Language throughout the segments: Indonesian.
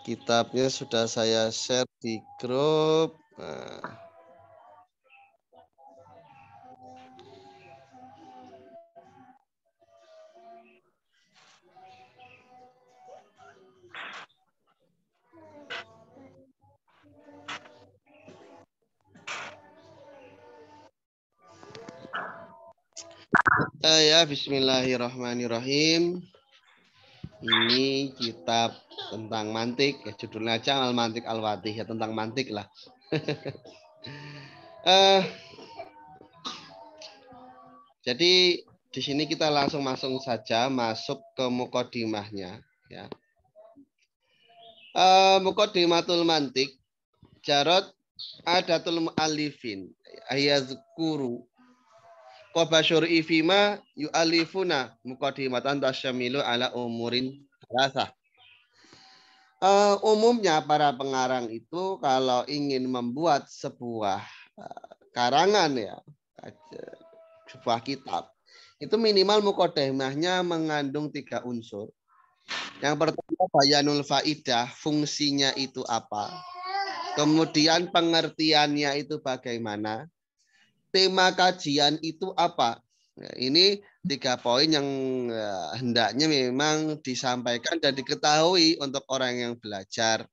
Kitabnya sudah saya share di grup. Nah. Ya, bismillahirrahmanirrahim. Ini kitab tentang mantik, ya judulnya aja Al-Mantik Al-Wadih, ya tentang mantik lah. Jadi di sini kita langsung saja masuk ke mukodimahnya. Ya. Mukodimatul mantik, jarot adatul mu'alifin, ayazkuru Qabasyur ifima yu'alifuna muqaddimatan tasyamilu ala umurin rasa. Umumnya para pengarang itu kalau ingin membuat sebuah karangan ya, sebuah kitab, itu minimal muqaddimahnya mengandung 3 unsur. Yang pertama bayanul faidah, fungsinya itu apa. Kemudian pengertiannya itu bagaimana. Tema kajian itu apa? Nah, ini 3 poin yang hendaknya memang disampaikan dan diketahui untuk orang yang belajar.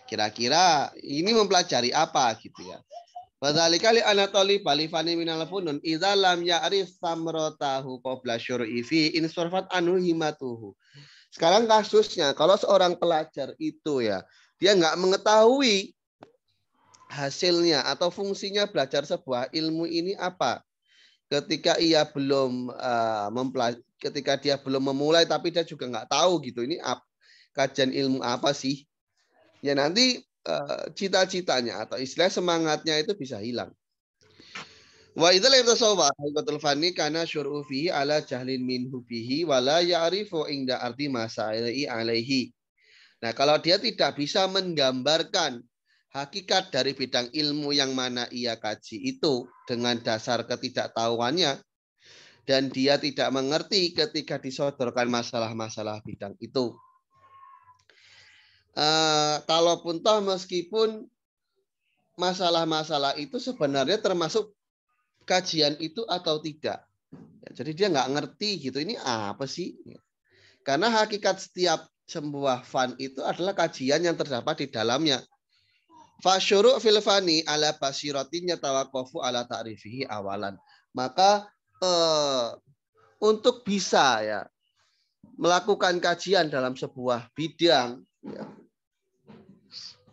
Kira-kira ini mempelajari apa gitu ya. Padzalikali anatoli balifani minal funun idza lam ya'rif samratahu qabla syur'i fi insurfat anhu himatuhu. Sekarang kasusnya kalau seorang pelajar itu ya, dia nggak mengetahui hasilnya atau fungsinya belajar sebuah ilmu ini apa. Ketika ia belum ketika dia belum memulai tapi dia juga nggak tahu gitu ini kajian ilmu apa sih, ya nanti cita-citanya atau istilah semangatnya itu bisa hilang. Wa idzal yatasawwa haqiqatul fani kana syur'u fihi ala jahlin minhu bihi wala ya'rifu inda arti masaili alaihi. Nah, kalau dia tidak bisa menggambarkan hakikat dari bidang ilmu yang mana ia kaji itu dengan dasar ketidaktahuannya, dan dia tidak mengerti ketika disodorkan masalah-masalah bidang itu. Kalaupun toh meskipun masalah-masalah itu sebenarnya termasuk kajian itu atau tidak. Ya, jadi dia nggak ngerti gitu, ini apa sih? Karena hakikat setiap sebuah fan itu adalah kajian yang terdapat di dalamnya. Fasyuru' fil fani ala basiratin yatawaqqafu ala ta'rifihi awalan. Maka untuk bisa ya melakukan kajian dalam sebuah bidang ya,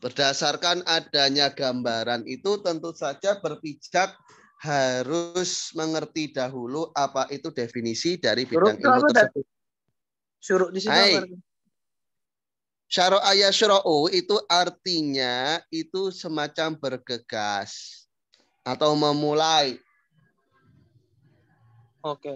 berdasarkan adanya gambaran itu tentu saja berpijak harus mengerti dahulu apa itu definisi dari bidang ilmu tersebut. Syuruk di sini apa? Syara'a yasyra'u itu artinya itu semacam bergegas atau memulai. Oke.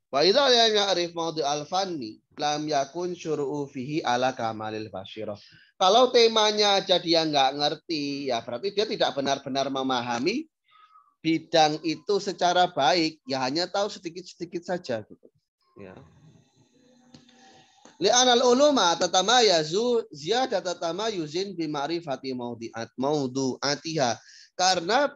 Wa idza la ya'rif mawdu' al-fanni lam yakun syuru'u fihi ala kamalil basyirah. Kalau temanya aja dia nggak ngerti, ya berarti dia tidak benar-benar memahami bidang itu secara baik, ya hanya tahu sedikit-sedikit saja gitu. Ya. Li'anal uluma tatamayazu ziyadat tatamayuzin bi ma'rifati mawdu'atiha. Karena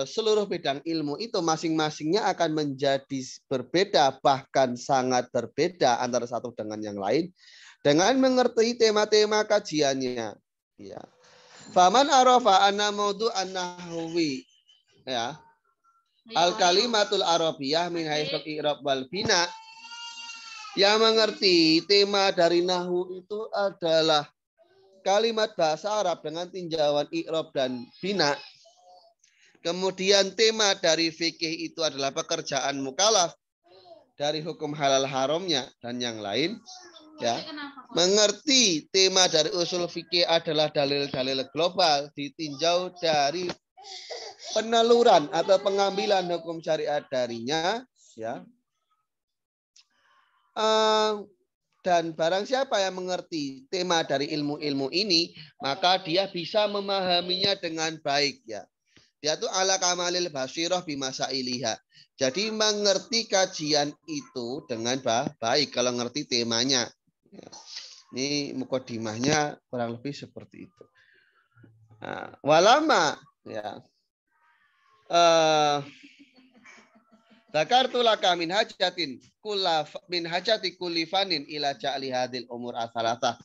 seluruh bidang ilmu itu masing-masingnya akan menjadi berbeda, bahkan sangat berbeda antara satu dengan yang lain dengan mengerti tema-tema kajiannya. Ya. Faman arafa anna mawdu'an nahwi ya. Al kalimatul arabiyah min haitsul i'rab wal bina. Yang mengerti tema dari nahwu itu adalah kalimat bahasa Arab dengan tinjauan i'rab dan bina. Kemudian tema dari fikih itu adalah pekerjaan mukallaf dari hukum halal haramnya dan yang lain. Ya, mengerti tema dari usul fikih adalah dalil-dalil global ditinjau dari peneluran atau pengambilan hukum syariat darinya, ya. Dan barang siapa yang mengerti tema dari ilmu-ilmu ini, maka dia bisa memahaminya dengan baik, ya. Dia tuh ala kamalil basirah bimasailiha. Jadi mengerti kajian itu dengan baik kalau ngerti temanya. Ini mukodimahnya kurang lebih seperti itu. Nah, walama ya. Zakartu laka min hajatin min hajati kulli fanin ila ja'li hadil umur asalatah.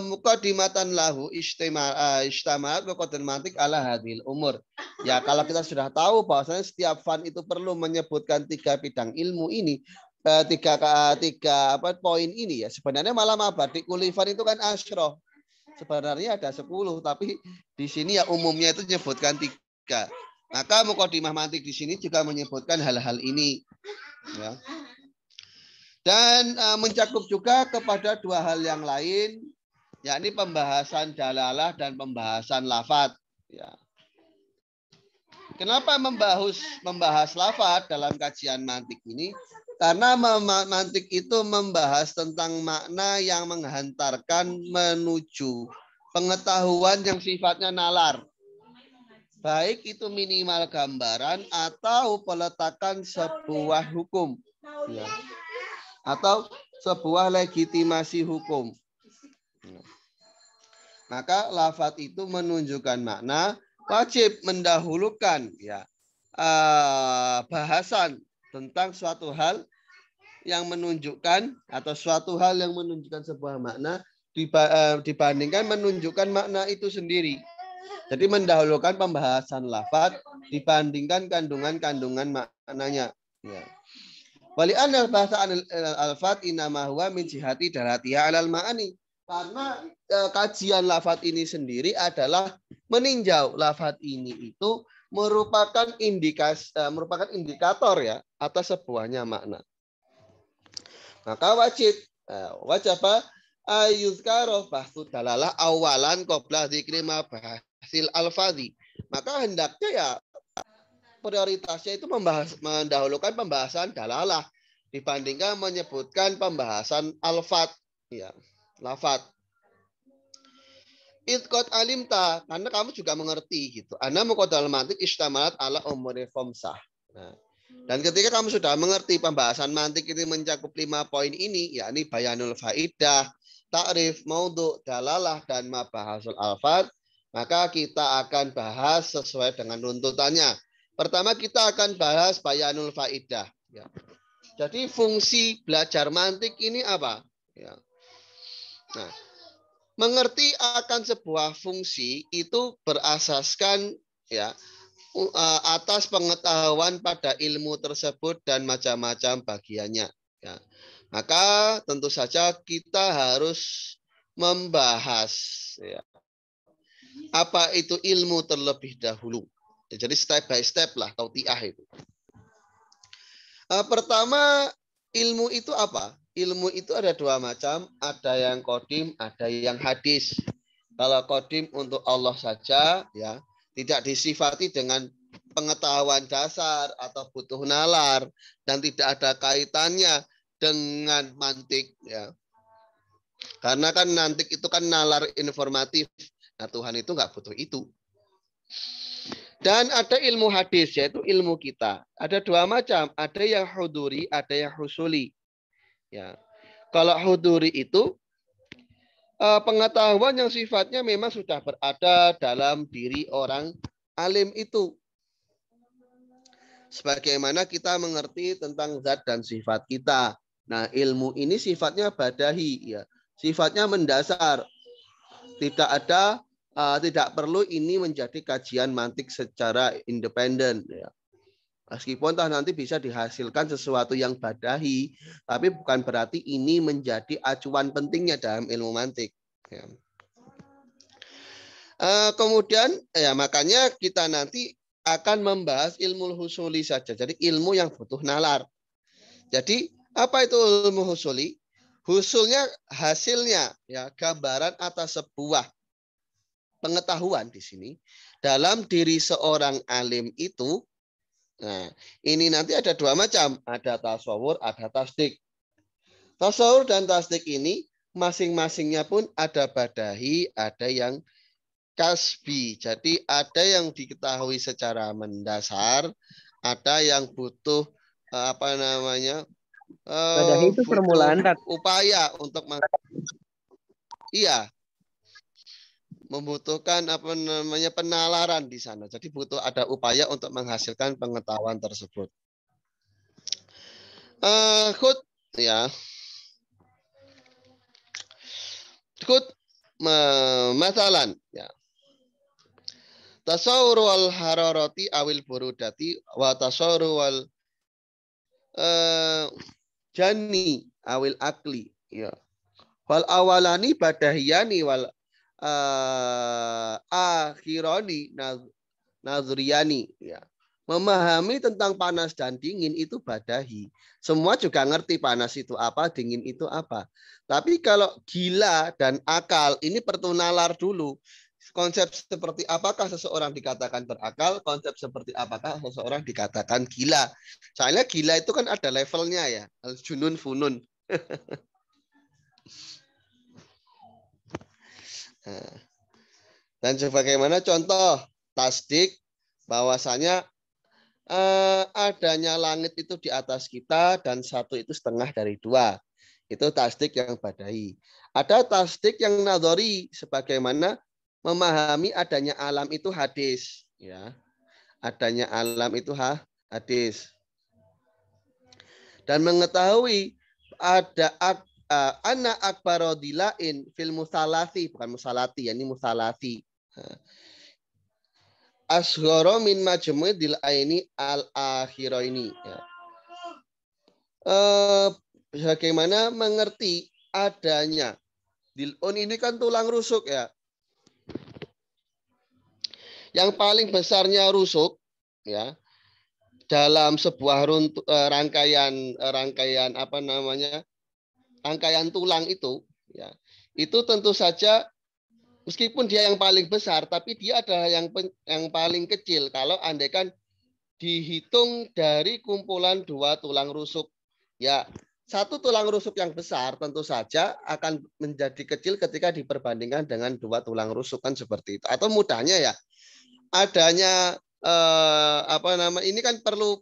Mukadimatan lahu istimaat muqaddim mantik ala hadil umur. Ya kalau kita sudah tahu bahwasanya setiap fan itu perlu menyebutkan 3 bidang ilmu ini, tiga poin ini ya. Sebenarnya malah mabadi kulli fan itu kan asyroh. Sebenarnya ada 10 tapi di sini ya umumnya itu menyebutkan 3. Maka mukadimah mantik di sini juga menyebutkan hal-hal ini. Ya. Dan mencakup juga kepada 2 hal yang lain, yakni pembahasan dalalah dan pembahasan lafadz. Ya. Kenapa membahas lafadz dalam kajian mantik ini? Karena mantik itu membahas tentang makna yang menghantarkan menuju pengetahuan yang sifatnya nalar. Baik itu minimal gambaran atau peletakan sebuah hukum. Ya. Atau sebuah legitimasi hukum. Maka lafadz itu menunjukkan makna wajib mendahulukan ya bahasan tentang suatu hal yang menunjukkan atau suatu hal yang menunjukkan sebuah makna dibandingkan menunjukkan makna itu sendiri. Jadi mendahulukan pembahasan lafadz dibandingkan kandungan-kandungan maknanya. Ya. Wali anal bahasa al-fat inama huwa min jihati daratiha alal ma'ani. Karena kajian lafadz ini sendiri adalah meninjau lafadz ini itu merupakan indikator ya atas sebuahnya makna. Maka wajib ayuzkaro bahsu dalalah awalan qabla dzikri ma bahasil al-fadhi. Maka hendaknya ya prioritasnya itu mendahulukan pembahasan dalalah dibandingkan menyebutkan pembahasan al-fadz ya, lafadz. Idqad alimta, karena kamu juga mengerti gitu. Ana muqaddal mantik istamalat ala umuri khamsah. Nah, dan ketika kamu sudah mengerti pembahasan mantik ini mencakup 5 poin ini, yakni bayanul faidah, ta'rif, maudhu, dalalah dan mabahasul al-fadz, maka kita akan bahas sesuai dengan runtutannya. Pertama kita akan bahas bayanul faidah. Ya. Jadi fungsi belajar mantik ini apa? Ya. Nah, mengerti akan sebuah fungsi itu berasaskan ya atas pengetahuan pada ilmu tersebut dan macam-macam bagiannya. Ya. Maka tentu saja kita harus membahas ya, apa itu ilmu terlebih dahulu. Jadi step by step lah tautiah itu. Pertama, ilmu itu apa? Ilmu itu ada 2 macam, ada yang qadim, ada yang hadis. Kalau qadim untuk Allah saja, ya, tidak disifati dengan pengetahuan dasar atau butuh nalar dan tidak ada kaitannya dengan mantik, ya. Karena kan mantik itu kan nalar informatif. Nah, Tuhan itu nggak butuh itu. Dan ada ilmu hadis, yaitu ilmu kita. Ada 2 macam, ada yang huduri, ada yang husuli. Ya. Kalau huduri itu pengetahuan yang sifatnya memang sudah berada dalam diri orang alim itu. Sebagaimana kita mengerti tentang zat dan sifat kita. Nah, ilmu ini sifatnya badahi, ya. Sifatnya mendasar. Tidak perlu ini menjadi kajian mantik secara independen. Ya. Meskipun nanti bisa dihasilkan sesuatu yang badahi, tapi bukan berarti ini menjadi acuan pentingnya dalam ilmu mantik. Ya. Kemudian, ya makanya kita nanti akan membahas ilmu husuli saja. Jadi ilmu yang butuh nalar. Jadi apa itu ilmu husuli? Husulnya hasilnya, ya gambaran atas sebuah pengetahuan di sini dalam diri seorang alim itu. Nah, ini nanti ada 2 macam, ada tasawur, ada tasdik. Tasawur dan tasdik ini masing-masingnya pun ada badahi, ada yang kasbi. Jadi ada yang diketahui secara mendasar, ada yang butuh Badahi itu butuh permulaan, Tat. upaya untuk iya, membutuhkan penalaran di sana. Jadi butuh ada upaya untuk menghasilkan pengetahuan tersebut. Khud ya. Khud masalan ya. Tasawur wal hararati awil burudati wa tasawur wal jani awil akli ya. Wal awalani badahiyani wal akhirani nazriyani ya. Memahami tentang panas dan dingin itu badahi. Semua juga ngerti panas itu apa, dingin itu apa. Tapi kalau gila dan akal ini perlu nalar dulu. Konsep seperti apakah seseorang dikatakan berakal, konsep seperti apakah seseorang dikatakan gila. Soalnya gila itu kan ada levelnya ya. Al-junun funun. Dan sebagaimana contoh tasdik bahwasanya adanya langit itu di atas kita dan satu itu setengah dari dua. Itu tasdik yang badahi. Ada tasdik yang nadhari sebagaimana memahami adanya alam itu hadis. Ya. Adanya alam itu hadis. Dan mengetahui ada anak akbarodilain fil musalati, bukan musalati, ini musalati. Asghara min majmu'il aini al-akhirah ini. Ya. Bagaimana mengerti adanya dilun ini kan tulang rusuk ya. Yang paling besarnya rusuk ya dalam sebuah rangkaian rangkaian tulang itu ya. Itu tentu saja meskipun dia yang paling besar, tapi dia adalah yang paling kecil. Kalau andaikan dihitung dari kumpulan dua tulang rusuk, ya satu tulang rusuk yang besar tentu saja akan menjadi kecil ketika diperbandingkan dengan dua tulang rusuk kan seperti itu. Atau mudahnya ya, adanya ini kan perlu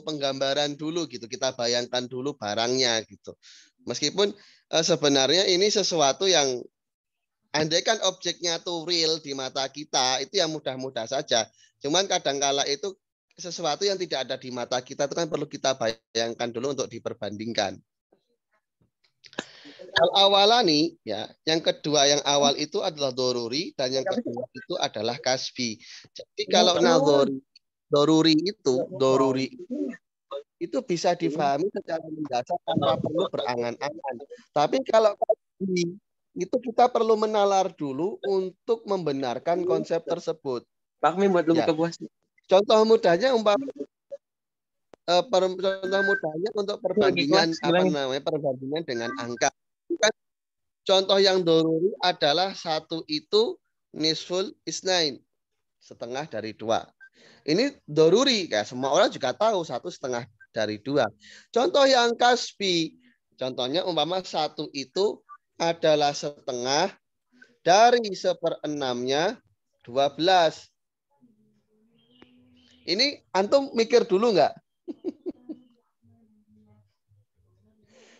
penggambaran dulu gitu. Kita bayangkan dulu barangnya gitu. Meskipun sebenarnya ini sesuatu yang andaikan objeknya tuh real di mata kita, itu yang mudah-mudah saja. Cuman kadangkala itu sesuatu yang tidak ada di mata kita itu kan perlu kita bayangkan dulu untuk diperbandingkan. Al-awalani ya, yang kedua yang awal itu adalah doruri dan yang kedua itu adalah kasbi. Jadi kalau doruri itu bisa difahami secara mendasar tanpa perlu berangan-angan. Tapi kalau kasbi itu kita perlu menalar dulu untuk membenarkan konsep tersebut. Pak Mi buat lu buka puasa. Contoh mudahnya untuk perbandingan perbandingan dengan angka. Contoh yang doruri adalah satu itu nisful isnain, setengah dari dua. Ini doruri, kayak semua orang juga tahu satu setengah dari dua. Contoh yang kasbi, contohnya umpama satu itu adalah setengah dari 1/6-nya 12. Ini antum mikir dulu nggak?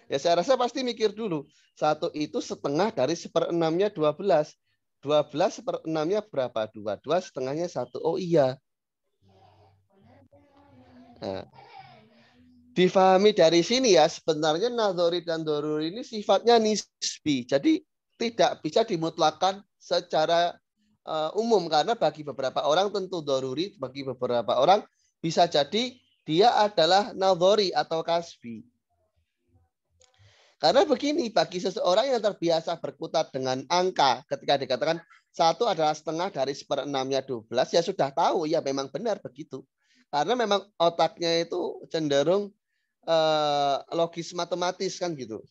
Ya saya rasa pasti mikir dulu. Satu itu setengah dari 1/6-nya 12. 12 1/6-nya berapa? 2 setengahnya 1. Oh iya. Nah, difahami dari sini ya, sebenarnya nadhori dan doruri ini sifatnya nisbi. Jadi tidak bisa dimutlakan secara umum karena bagi beberapa orang tentu doruri, bagi beberapa orang bisa jadi dia adalah nadhori atau kasbi. Karena begini, bagi seseorang yang terbiasa berkutat dengan angka, ketika dikatakan satu adalah setengah dari 1/6-nya 12, ya sudah tahu, ya memang benar begitu. Karena memang otaknya itu cenderung logis matematis kan gitu.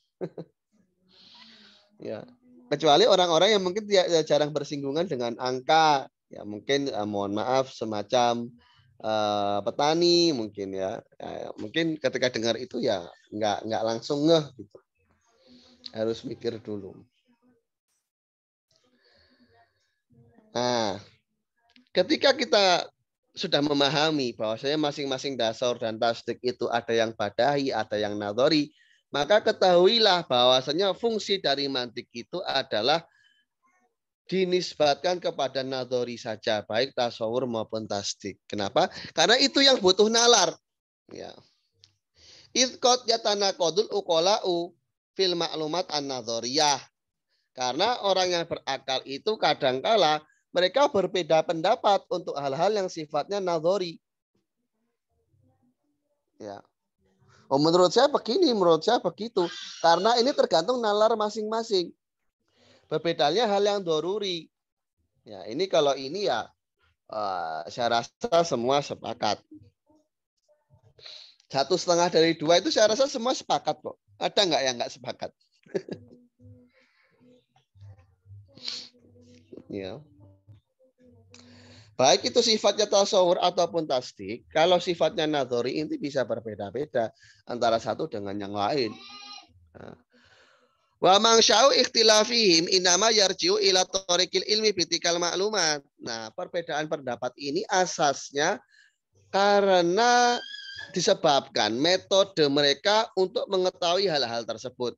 Ya, kecuali orang-orang yang mungkin jarang bersinggungan dengan angka, ya mungkin mohon maaf semacam petani mungkin ya. Mungkin ketika dengar itu ya nggak langsung ngeh gitu. Harus mikir dulu. Nah, ketika kita sudah memahami bahwasanya masing-masing dasar dan tasdik itu ada yang badahi, ada yang nadhari, maka ketahuilah bahwasanya fungsi dari mantik itu adalah dinisbatkan kepada nadhari saja, baik tasawur maupun tasdik. Kenapa? Karena itu yang butuh nalar. Ya. Idqot yatanaqadul uqala'u fil maklumat an-nadhariyah. Karena orang yang berakal itu kadangkala mereka berbeda pendapat untuk hal-hal yang sifatnya nadhari. Ya. Oh, menurut saya begini, menurut saya begitu. Karena ini tergantung nalar masing-masing. Berbedanya hal yang doruri. Ya, ini kalau ini ya saya rasa semua sepakat. 1,5 dari 2 itu saya rasa semua sepakat kok. Ada nggak yang nggak sepakat? Ya. Baik itu sifatnya tasawur ataupun tasdik, kalau sifatnya nadhari ini bisa berbeda-beda antara satu dengan yang lain. Wa mangsya'u ikhtilafihim inama yarji'u ila tariqil ilmi bitikal maklumat. Nah, perbedaan pendapat ini asasnya karena disebabkan metode mereka untuk mengetahui hal-hal tersebut.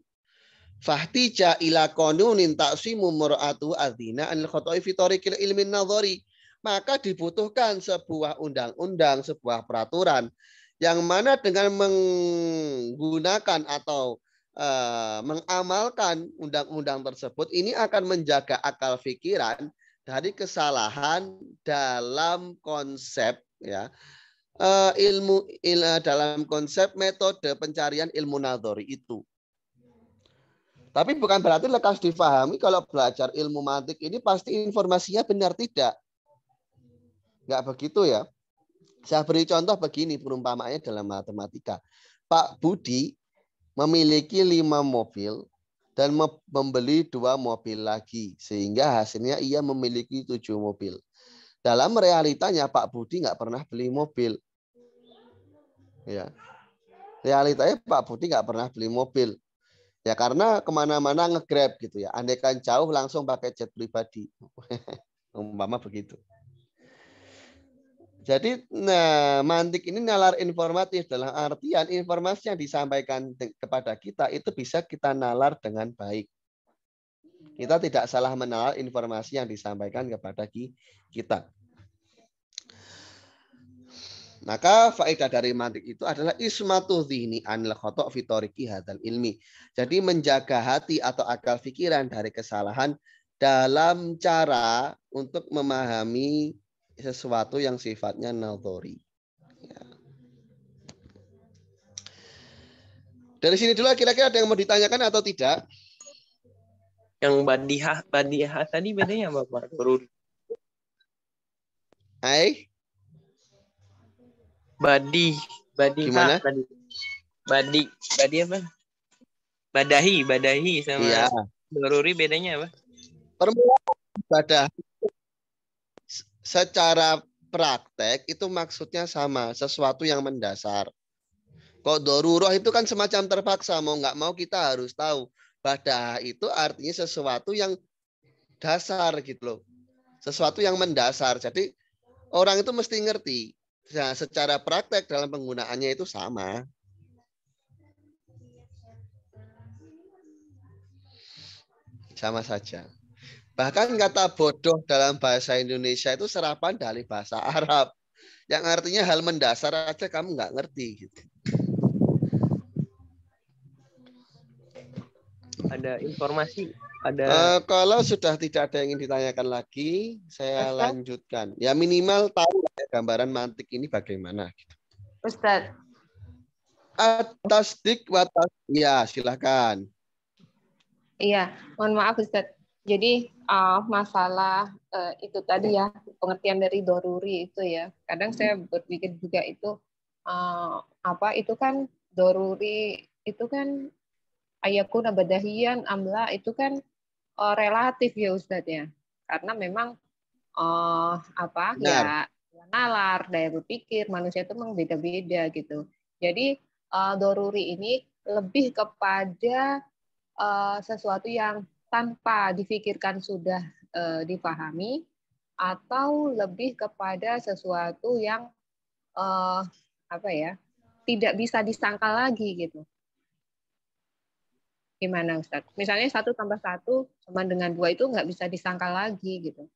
Fahtija ila qanunin ta'simu mur'atu adzina anil khata'i fi tariqil ilmi nadhari. Maka dibutuhkan sebuah undang-undang, sebuah peraturan yang mana dengan menggunakan atau mengamalkan undang-undang tersebut ini akan menjaga akal pikiran dari kesalahan dalam konsep ya dalam konsep metode pencarian ilmu nadhari itu. Tapi bukan berarti lekas difahami kalau belajar ilmu mantik ini pasti informasinya benar, tidak. Nggak begitu ya. Saya beri contoh begini perumpamaannya dalam matematika. Pak Budi memiliki 5 mobil dan membeli 2 mobil lagi. Sehingga hasilnya ia memiliki 7 mobil. Dalam realitanya Pak Budi nggak pernah beli mobil. Ya. Realitanya Pak Budi nggak pernah beli mobil. Ya karena kemana-mana nge-grab gitu ya. Andaikan jauh langsung pakai jet pribadi. Umpama begitu. Jadi mantik ini nalar informatif dalam artian informasi yang disampaikan kepada kita itu bisa kita nalar dengan baik. Kita tidak salah menalar informasi yang disampaikan kepada kita. Maka faedah dari mantik itu adalah ismatu dzihni anil khata' fi tariqi hadzal ilmi. Jadi menjaga hati atau akal pikiran dari kesalahan dalam cara untuk memahami sesuatu yang sifatnya nadhari. Ya. Dari sini dulu kira-kira ada yang mau ditanyakan atau tidak? Yang badihah tadi bedanya apa Pak? Hai. Badihah Gimana? badi apa? Badahi sama Iya. doruri bedanya apa? Permulaan ibadah secara praktek itu maksudnya sama, sesuatu yang mendasar. Kok doruroh itu kan semacam terpaksa, mau nggak mau kita harus tahu. Badah itu artinya sesuatu yang dasar gitu loh. Sesuatu yang mendasar. Jadi orang itu mesti ngerti. Nah, secara praktek dalam penggunaannya itu sama. Sama saja. Bahkan kata bodoh dalam bahasa Indonesia itu serapan dari bahasa Arab. Yang artinya hal mendasar aja kamu nggak ngerti. Gitu. Ada informasi, ada kalau sudah tidak ada yang ingin ditanyakan lagi, saya Ustaz? lanjutkan. Ya minimal tahu gambaran mantik ini bagaimana. Ustaz. Tasdik watas. Ya, silakan. Iya, mohon maaf Ustaz. Jadi masalah itu tadi ya, pengertian dari doruri itu ya. Kadang saya berpikir juga itu itu kan doruri itu kan ayakuna badahiyan amla itu kan relatif ya Ustaz ya. Karena memang Benar. ya nalar, daya berpikir manusia itu memang beda-beda gitu. Jadi doruri ini lebih kepada sesuatu yang tanpa difikirkan sudah dipahami, atau lebih kepada sesuatu yang tidak bisa disangkal lagi gitu. Gimana Ustadz? Misalnya 1 tambah 1 sama dengan 2 itu nggak bisa disangkal lagi gitu.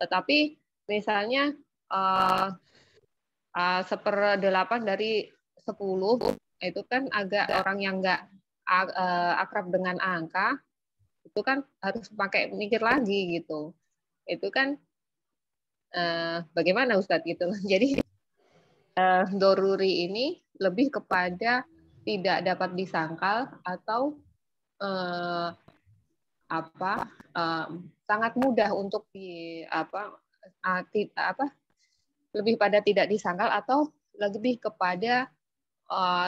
Tetapi misalnya 1/8 dari 10 itu kan agak orang yang nggak akrab dengan angka itu kan harus pakai mikir lagi gitu. Itu kan bagaimana Ustadz gitu. Jadi doruri ini lebih kepada tidak dapat disangkal atau sangat mudah untuk lebih pada tidak disangkal atau lebih kepada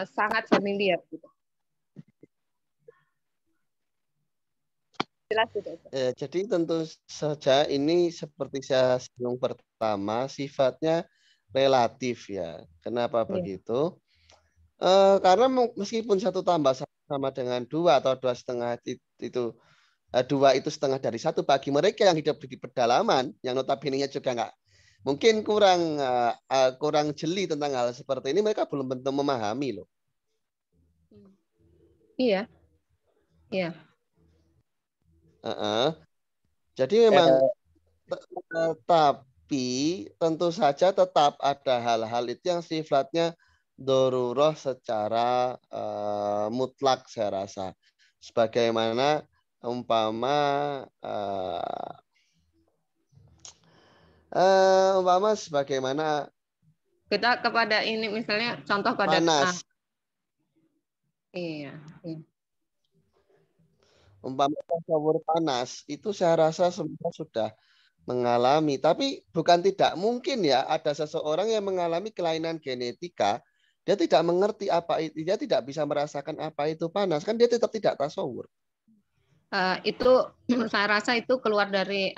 sangat familiar gitu. Jelas tidak? Jadi tentu saja ini seperti saya singgung pertama sifatnya relatif ya. Kenapa begitu? Karena meskipun 1 tambah 1 sama dengan 2 atau 2,5 itu 2 itu setengah dari 1 bagi mereka yang hidup di pedalaman yang notabene-nya juga nggak mungkin kurang jeli tentang hal seperti ini, mereka belum tentu memahami loh. Iya. Iya. Jadi memang tapi tentu saja tetap ada hal-hal itu yang sifatnya dorurah secara mutlak saya rasa. Sebagaimana umpama sebagaimana kita kepada ini misalnya contoh pada panas. Iya. Umpama tasawur panas itu saya rasa semua sudah mengalami, tapi bukan tidak mungkin ya ada seseorang yang mengalami kelainan genetika, dia tidak mengerti apa itu, dia tidak bisa merasakan apa itu panas, kan dia tetap tidak tasawur. Itu saya rasa itu keluar dari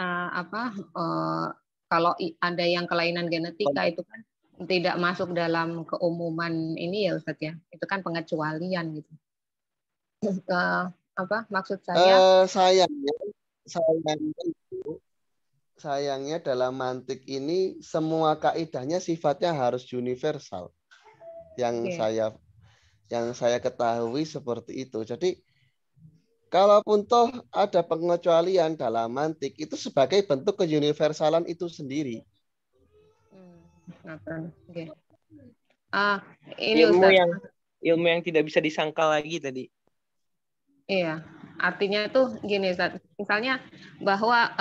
kalau ada yang kelainan genetika itu kan tidak masuk dalam keumuman ini ya Ustadz ya, itu kan pengecualian gitu. Maksud saya? Sayangnya dalam mantik ini semua kaidahnya sifatnya harus universal. Yang saya ketahui seperti itu. Jadi kalaupun toh ada pengecualian dalam mantik itu sebagai bentuk keuniversalan itu sendiri. Ilmu yang tidak bisa disangkal lagi tadi. Iya, artinya tuh gini, misalnya bahwa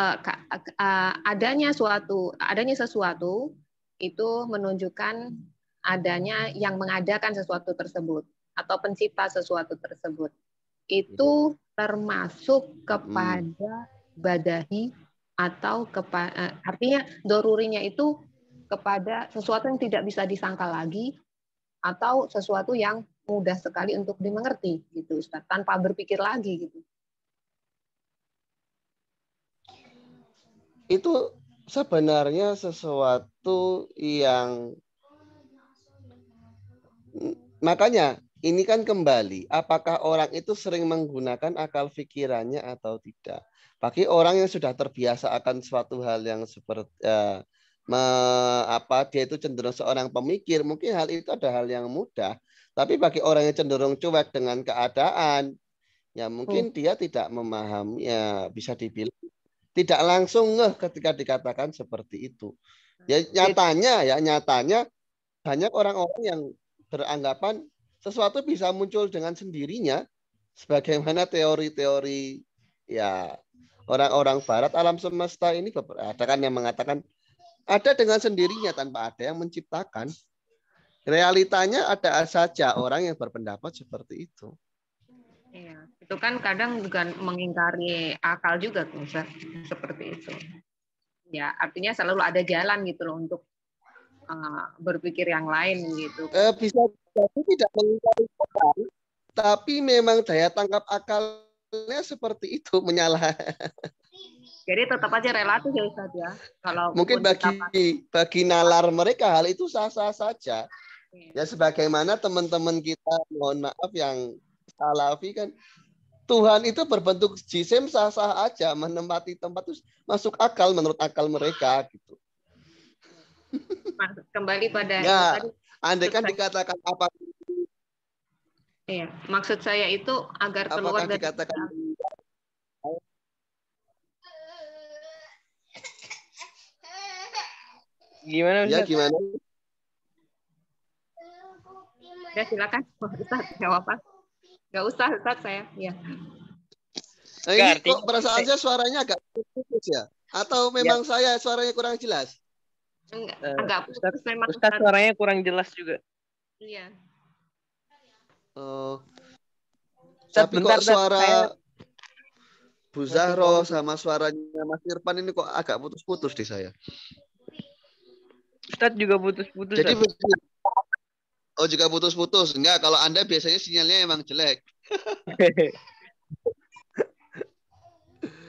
adanya sesuatu itu menunjukkan adanya yang mengadakan sesuatu tersebut atau pencipta sesuatu tersebut. Itu termasuk kepada badahi atau artinya dorurinya itu kepada sesuatu yang tidak bisa disangkal lagi atau sesuatu yang mudah sekali untuk dimengerti gitu Ustaz, tanpa berpikir lagi gitu. Itu sebenarnya sesuatu yang makanya ini kan kembali apakah orang itu sering menggunakan akal pikirannya atau tidak. Bagi orang yang sudah terbiasa akan suatu hal yang seperti dia itu cenderung seorang pemikir, mungkin hal itu ada hal yang mudah. Tapi bagi orang yang cenderung cuek dengan keadaan, ya mungkin dia tidak memahami, ya bisa dibilang tidak langsung ketika dikatakan seperti itu. Ya nyatanya banyak orang-orang yang beranggapan sesuatu bisa muncul dengan sendirinya, sebagaimana teori-teori ya orang-orang Barat alam semesta ini ada kan yang mengatakan ada dengan sendirinya tanpa ada yang menciptakan. Realitanya ada saja orang yang berpendapat seperti itu. Iya, itu kan kadang juga mengingkari akal juga, Ustaz, seperti itu. Ya, artinya selalu ada jalan gitu loh untuk berpikir yang lain gitu. Bisa jadi tidak mengingkari akal, tapi memang daya tangkap akalnya seperti itu menyalah. Jadi tetap aja relatif ya Ustaz ya. Kalau mungkin bagi nalar mereka hal itu sah-sah saja. Ya sebagaimana teman-teman kita, mohon maaf yang salafi kan Tuhan itu berbentuk jisim sah-sah aja, menempati tempat itu masuk akal menurut akal mereka gitu. Kembali pada itu Ya, tadi. andai kan dikatakan apa? Iya, maksud saya itu agar keluar Apakah dari dikatakan Gimana ya Ustaz? gimana? Ya silakan, Ustaz jawab apa? Nggak usah Ustaz saya. Ya. Nah, Enggak, ini kok artinya perasaan saya suaranya agak putus ya? Atau ya, memang saya suaranya kurang jelas? Enggak, agak Ustaz, putus memang Ustaz Ustaz. suaranya kurang jelas juga. Iya. Oh, Ustaz, tapi bentar, kok Ustaz. Saya suara Bu masih Zahro mau. sama suaranya Mas Irfan ini kok agak putus-putus di saya. Ustaz juga putus-putus, Jadi Ustaz. oh juga putus-putus. Enggak, kalau Anda biasanya sinyalnya emang jelek.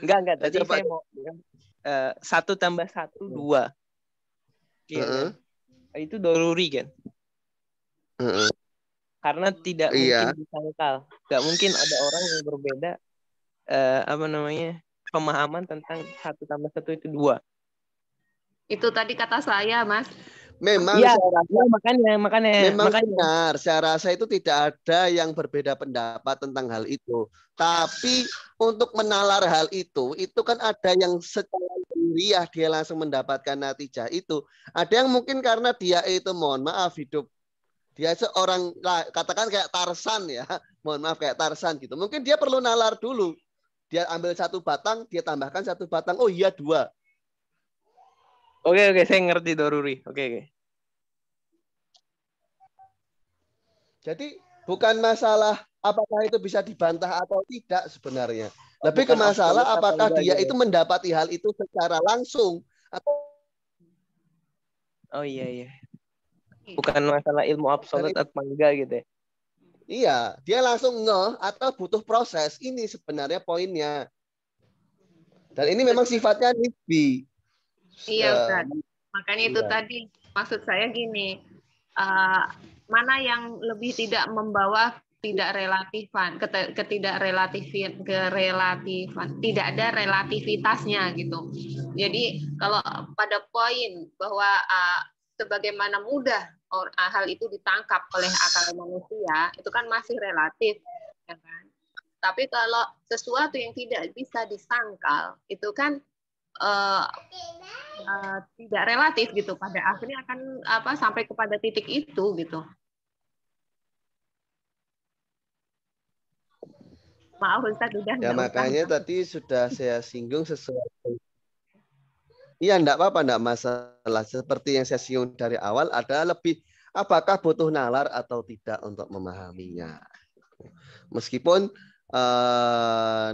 Enggak. Tadi Coba. saya mau bilang 1 tambah 1 2. Iya kan? Itu doruri kan? Karena tidak mungkin Iya. disangkal. Nggak mungkin ada orang yang berbeda pemahaman tentang 1 tambah 1 itu 2. Itu tadi kata saya, Mas. Memang Iya, saya rasa memang makanya. benar. Saya rasa itu tidak ada yang berbeda pendapat tentang hal itu. Tapi untuk menalar hal itu kan ada yang secara ilmiah dia langsung mendapatkan natijah itu. Ada yang mungkin karena dia itu, mohon maaf, hidup dia seorang katakan kayak Tarsan ya, mohon maaf kayak Tarsan gitu. Mungkin dia perlu nalar dulu. Dia ambil 1 batang, dia tambahkan 1 batang. Oh iya 2. Oke, saya ngerti doruri. Oke. Jadi bukan masalah apakah itu bisa dibantah atau tidak sebenarnya. Lebih ke Bukan absolut masalah apa apakah enggak dia gitu. itu mendapati hal itu secara langsung atau Oh iya. Bukan masalah ilmu absolut atau enggak gitu ya. iya, dia langsung ngeh atau butuh proses. Ini sebenarnya poinnya. Dan ini memang sifatnya nisbi. Iya, Ustaz. Makanya itu Iya. tadi maksud saya gini, mana yang lebih tidak membawa tidak relatifan, tidak ada relativitasnya gitu. Jadi kalau pada poin bahwa sebagaimana mudah hal itu ditangkap oleh akal manusia, itu kan masih relatif, ya kan? Tapi kalau sesuatu yang tidak bisa disangkal, itu kan tidak relatif gitu. Pada akhirnya akan sampai kepada titik itu gitu. Maaf Ustaz, udah Ya nggak makanya usah. tadi sudah saya singgung sesuatu. Iya, enggak apa-apa, enggak masalah. Seperti yang saya singgung dari awal, adalah lebih apakah butuh nalar atau tidak untuk memahaminya. Meskipun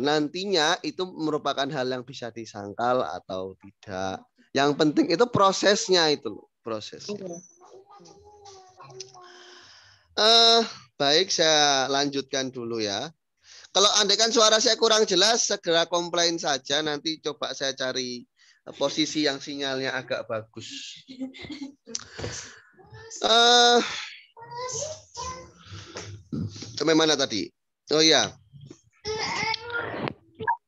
nantinya itu merupakan hal yang bisa disangkal atau tidak. Yang penting itu prosesnya itu, prosesnya. Baik, saya lanjutkan dulu ya. Kalau andaikan suara saya kurang jelas, segera komplain saja. Nanti coba saya cari posisi yang sinyalnya agak bagus. Sampai mana tadi? Oh ya,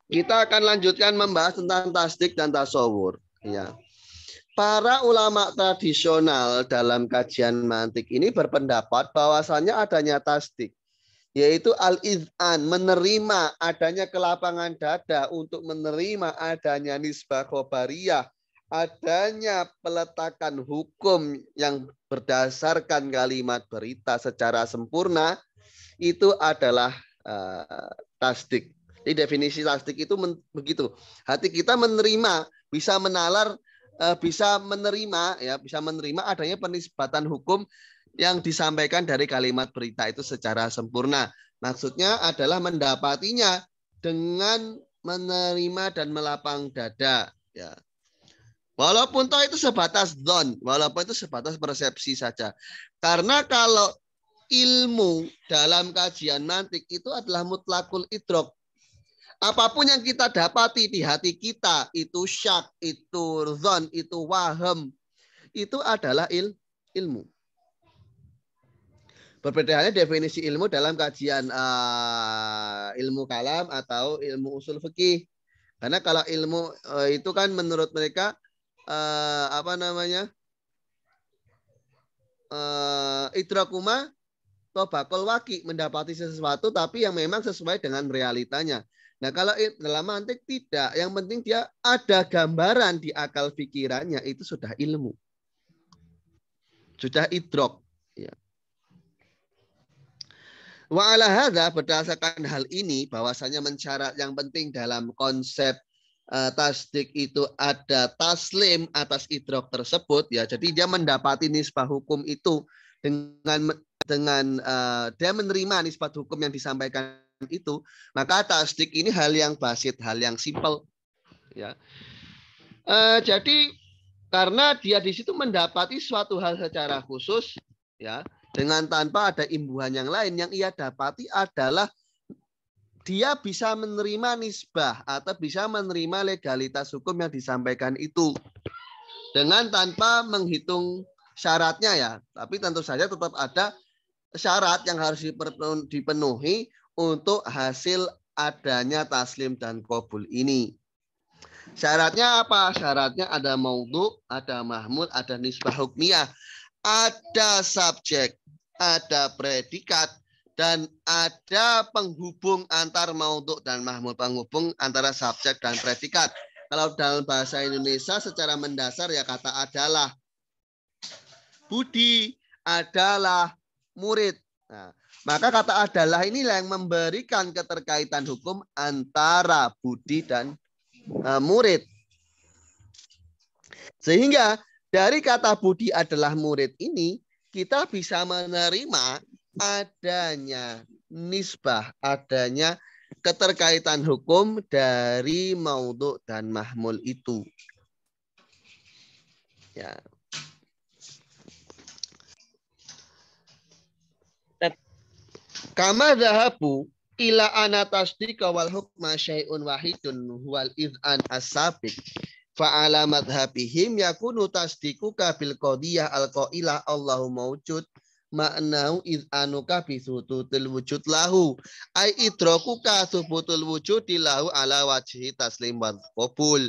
kita akan lanjutkan membahas tentang tasdik dan tasawur. Ya. Para ulama tradisional dalam kajian mantik ini berpendapat bahwasannya adanya tasdik, yaitu al-idhan, menerima adanya kelapangan dada untuk menerima adanya nisbah khobariyah, adanya peletakan hukum yang berdasarkan kalimat berita secara sempurna, itu adalah tasdik. Jadi definisi tasdik itu begitu. Hati kita menerima, bisa menalar, bisa menerima adanya penisbatan hukum yang disampaikan dari kalimat berita itu secara sempurna. Maksudnya adalah mendapatinya dengan menerima dan melapang dada. Ya. Walaupun toh itu sebatas dzon, walaupun itu sebatas persepsi saja. Karena kalau ilmu dalam kajian mantik itu adalah mutlakul idrok. Apapun yang kita dapati di hati kita, itu syak, itu dzon, itu waham, itu adalah ilmu. Berbeda halnya definisi ilmu dalam kajian ilmu kalam atau ilmu usul fikih. Karena kalau ilmu itu kan menurut mereka apa namanya? Idrakuma tobakol waki, mendapati sesuatu tapi yang memang sesuai dengan realitanya. Nah, kalau dalam mantik tidak, yang penting dia ada gambaran di akal pikirannya, itu sudah ilmu. Sudah idrok. Ya. Wa ala hadza, berdasarkan hal ini bahwasanya mensyarat yang penting dalam konsep tasdik itu ada taslim atas idrok tersebut ya. Jadi dia mendapati nisbah hukum itu dengan dia menerima nisbah hukum yang disampaikan itu, maka tasdik ini hal yang basit, hal yang simpel ya. Jadi karena dia di situ mendapati suatu hal secara khusus ya, dengan tanpa ada imbuhan yang lain, yang ia dapati adalah dia bisa menerima nisbah atau bisa menerima legalitas hukum yang disampaikan itu dengan tanpa menghitung syaratnya ya. Tapi tentu saja tetap ada syarat yang harus dipenuhi untuk hasil adanya taslim dan qabul ini. Syaratnya apa? Syaratnya ada maudhu, ada mahmud, ada nisbah hukmiyah, ada subjek, ada predikat, dan ada penghubung antar maudhu dan mahmud, penghubung antara subjek dan predikat. Kalau dalam bahasa Indonesia secara mendasar ya kata adalah. Budi adalah murid. Nah, maka kata adalah inilah yang memberikan keterkaitan hukum antara budi dan murid. Sehingga dari kata budi adalah murid ini kita bisa menerima adanya nisbah, adanya keterkaitan hukum dari maudhu dan mahmul itu. Ya. Kama dhahabu ila ana tasdiqa wal hukma syai'un wahidun huwal id'an as-sabiq fa ala madhhabihim yakunu tasdiquka bil qadiyah al qailah Allahu mawjud ma'nahu id'anuka bi thubutil wujud lahu ai idrakuka thubutul wujud lahu ala wajhi taslim wal qabul.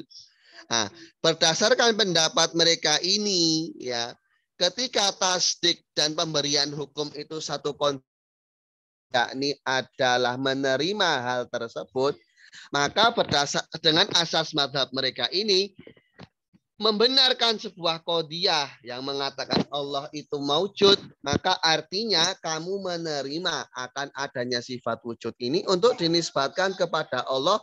Nah, berdasarkan pendapat mereka ini ya, ketika tasdik dan pemberian hukum itu satu konsep, yakni adalah menerima hal tersebut, maka berdasar dengan asas mazhab mereka ini membenarkan sebuah qadiyah yang mengatakan Allah itu maujud, maka artinya kamu menerima akan adanya sifat wujud ini untuk dinisbatkan kepada Allah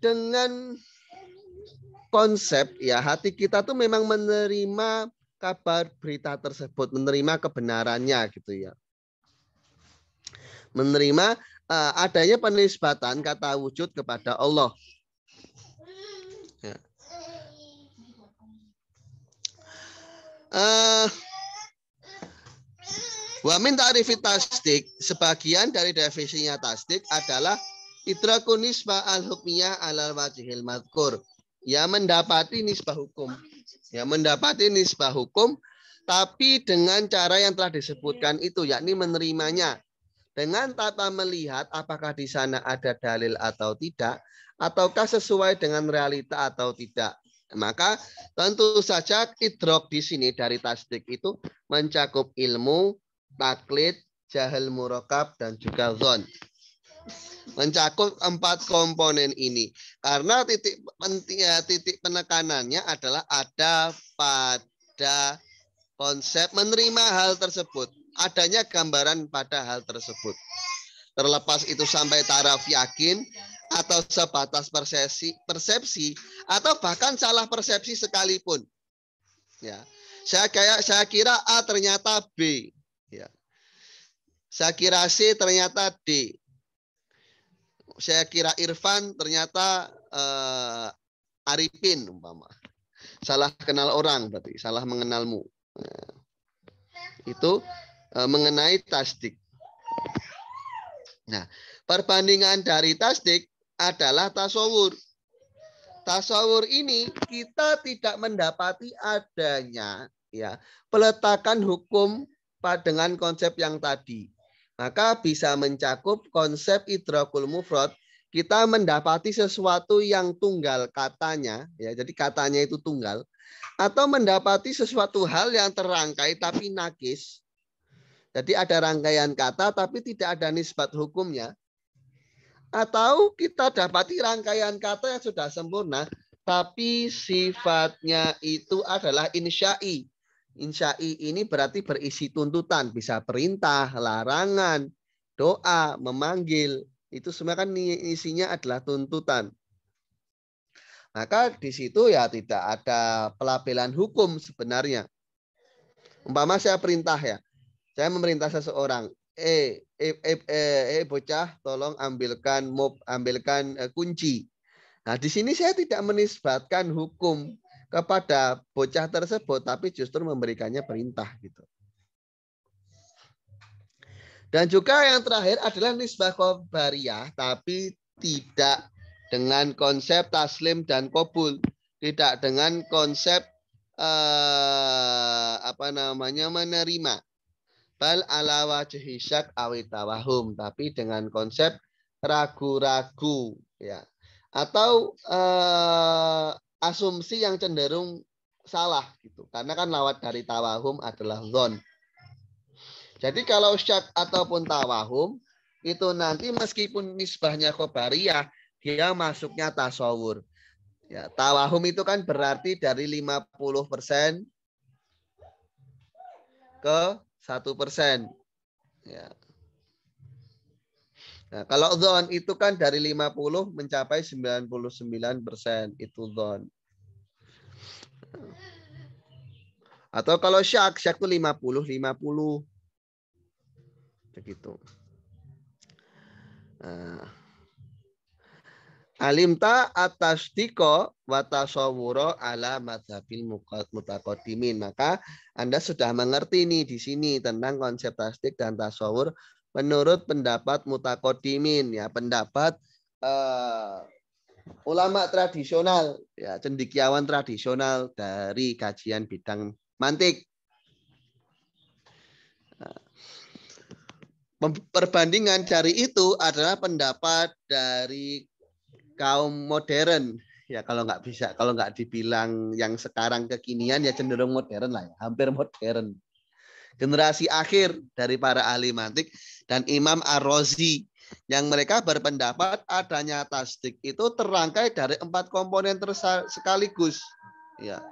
dengan konsep ya hati kita tuh memang menerima kabar berita tersebut, menerima kebenarannya gitu ya. Menerima adanya penisbatan kata wujud kepada Allah. Ya. Wa min ta'rifi tasdik, sebagian dari definisinya tasdik adalah idrakun nisbah al-hukmiyah alal wajhil madhkur. Ya mendapati nisbah hukum. Ya mendapati nisbah hukum tapi dengan cara yang telah disebutkan itu, yakni menerimanya dengan tanpa melihat apakah di sana ada dalil atau tidak, ataukah sesuai dengan realita atau tidak. Maka tentu saja idrok di sini dari tasdik itu mencakup ilmu, taklid, jahil murakab, dan juga zon. Mencakup 4 komponen ini. Karena titik penekanannya adalah ada pada konsep menerima hal tersebut. Adanya gambaran pada hal tersebut. Terlepas itu sampai taraf yakin atau sebatas persepsi atau bahkan salah persepsi sekalipun. Ya. Saya kira A ternyata B. Ya. Saya kira C ternyata D. Saya kira Irfan ternyata Arifin umpama. Salah kenal orang berarti, salah mengenalmu. Nah, itu mengenai tasdik. Nah, perbandingan dari tasdik adalah tasawur. Tasawur ini kita tidak mendapati adanya ya peletakan hukum dengan konsep yang tadi. Maka bisa mencakup konsep idrakul mufrad, kita mendapati sesuatu yang tunggal katanya, ya, jadi katanya itu tunggal, atau mendapati sesuatu hal yang terrangkai tapi nakis. Jadi ada rangkaian kata tapi tidak ada nisbat hukumnya. Atau kita dapati rangkaian kata yang sudah sempurna tapi sifatnya itu adalah insya'i. Insya'i ini berarti berisi tuntutan, bisa perintah, larangan, doa, memanggil. Itu semua kan isinya adalah tuntutan. Maka di situ ya tidak ada pelabelan hukum sebenarnya. Umpama saya perintah ya, saya memerintah seseorang, bocah, tolong ambilkan kunci. Nah, di sini saya tidak menisbatkan hukum kepada bocah tersebut, tapi justru memberikannya perintah gitu. Dan juga yang terakhir adalah nisbah khobariyah, tapi tidak dengan konsep taslim dan qabul, tidak dengan konsep menerima. Bal ala wajhi syak awi tawahum, tapi dengan konsep ragu-ragu ya. Atau asumsi yang cenderung salah gitu. Karena kan lawat dari tawahum adalah dzon. Jadi kalau syak ataupun tawahum itu nanti meskipun nisbahnya khobariyah, dia masuknya tasawur. Ya, tawahum itu kan berarti dari 50% ke 1%. Ya. Nah, kalau dzon itu kan dari 50 mencapai 99%, itu dzon. Atau kalau syak itu 50-50. Begitu. Nah. Alimta atas tiko watasawuro ala madhabil mutaqaddimin. Maka Anda sudah mengerti nih di sini tentang konsep tasdik dan tasawur menurut pendapat mutaqaddimin, ya, pendapat ulama tradisional, ya, cendekiawan tradisional dari kajian bidang mantik. Perbandingan dari itu adalah pendapat dari kaum modern, ya, kalau nggak dibilang yang sekarang kekinian, ya cenderung modern lah, ya, hampir modern. Generasi akhir dari para ahli mantik dan Imam Ar-Razi, yang mereka berpendapat adanya tasdik itu terrangkai dari 4 komponen sekaligus, ya,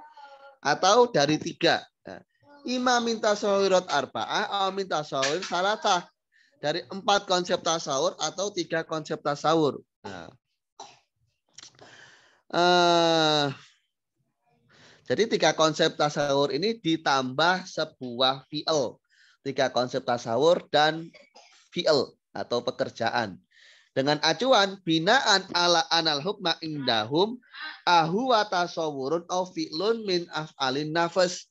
atau dari 3. Ya. Imam minta sawirat arba'ah, atau minta sawir salatah, dari 4 konsep tasawur atau 3 konsep tasawur. Nah. Jadi 3 konsep tasawur ini ditambah sebuah fi'il. 3 konsep tasawur dan fi'il atau pekerjaan. Dengan acuan binaan ala anal hukma indahum ahuwa tasawurun au fi'lun min af'alin nafas.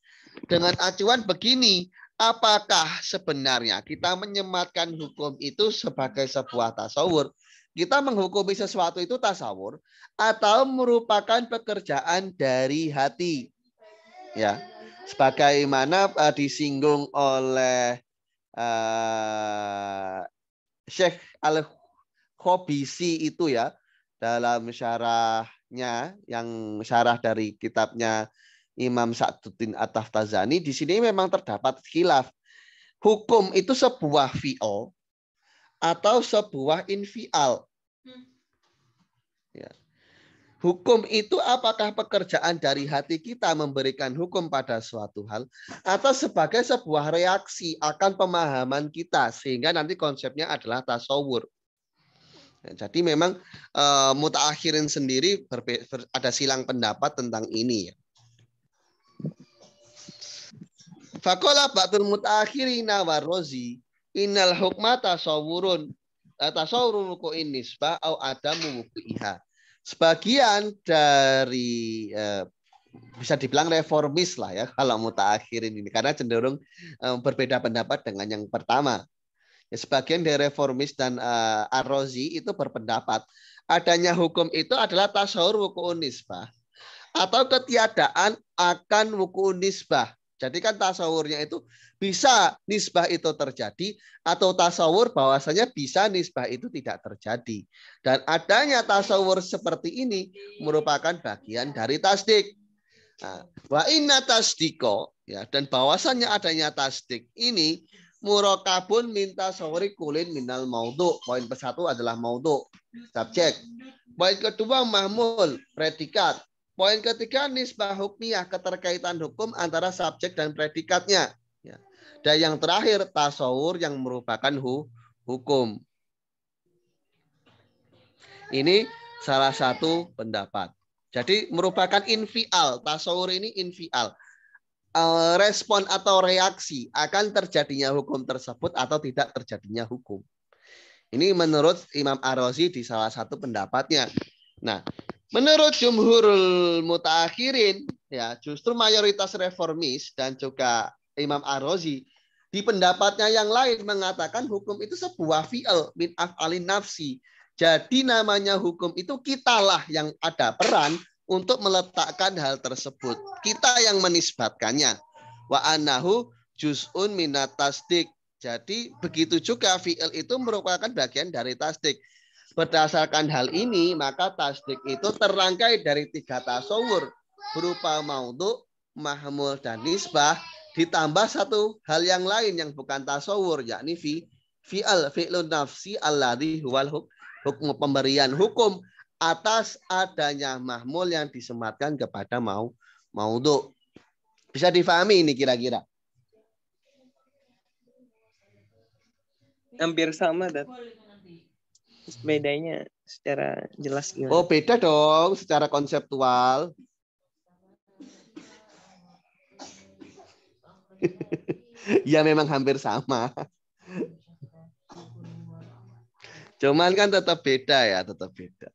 Dengan acuan begini, apakah sebenarnya kita menyematkan hukum itu sebagai sebuah tasawur? Kita menghukumi sesuatu itu tasawur atau merupakan pekerjaan dari hati, ya, sebagaimana disinggung oleh Syekh Al-Khobisi itu, ya, dalam syarahnya, yang syarah dari kitabnya Imam Sa'duddin At-Taftazani. Di sini memang terdapat khilaf. Hukum itu sebuah fi'il atau sebuah infial. Ya. Hukum itu apakah pekerjaan dari hati kita memberikan hukum pada suatu hal atau sebagai sebuah reaksi akan pemahaman kita sehingga nanti konsepnya adalah tasawur. Ya, jadi memang mutaakhirin sendiri ada silang pendapat tentang ini, ya. Faqala ba'dul mutaakhirina war-Razi innal hukma tasawurun wuqu'in nisbah au adamu wuqu'iha. Sebagian dari bisa dibilang reformis lah, ya, kalau mutaakhirin ini, karena cenderung berbeda pendapat dengan yang pertama. Ya, sebagian dari reformis dan Ar-Razi itu berpendapat adanya hukum itu adalah tasawur wuqu'un nisbah atau ketiadaan akan wuqu'un nisbah. Jadi kan tasawurnya itu bisa nisbah itu terjadi atau tasawur bahwasanya bisa nisbah itu tidak terjadi. Dan adanya tasawur seperti ini merupakan bagian dari tasdik. Nah, wa inna tasdiko, ya, dan bahwasannya adanya tasdik ini murakabun min tasawuri kulin minal maudhu. Poin ke-1 adalah maudhu, subjek. Poin kedua mahmul, predikat. Poin ketiga nisbah hukmiyah, keterkaitan hukum antara subjek dan predikatnya. Ya. Dan yang terakhir tasawur yang merupakan hukum. Ini salah satu pendapat. Jadi merupakan infial. Tasawur ini infial. Respon atau reaksi akan terjadinya hukum tersebut atau tidak terjadinya hukum. Ini menurut Imam Ar-Razi di salah satu pendapatnya. Nah, menurut jumhurul mutaakhirin, ya, justru mayoritas reformis dan juga Imam Ar-Razi di pendapatnya yang lain mengatakan hukum itu sebuah fi'al min af'alin nafsi. Jadi namanya hukum itu kitalah yang ada peran untuk meletakkan hal tersebut. Kita yang menisbatkannya. Wa annahu juz'un minat tasdik. Jadi begitu juga fi'il itu merupakan bagian dari tasdik. Berdasarkan hal ini, maka tasdik itu terrangkai dari 3 tasawur berupa maudhu, mahmul, dan nisbah, ditambah satu hal yang lain yang bukan tasawur, yakni fi'lun nafsi alladhi huwal hukum, pemberian hukum atas adanya mahmul yang disematkan kepada maudhu. Bisa difahami ini kira-kira? Hampir sama, Dat. Bedanya secara jelas gimana? Oh, beda dong secara konseptual. Ya memang hampir sama. Cuman kan tetap beda ya, tetap beda.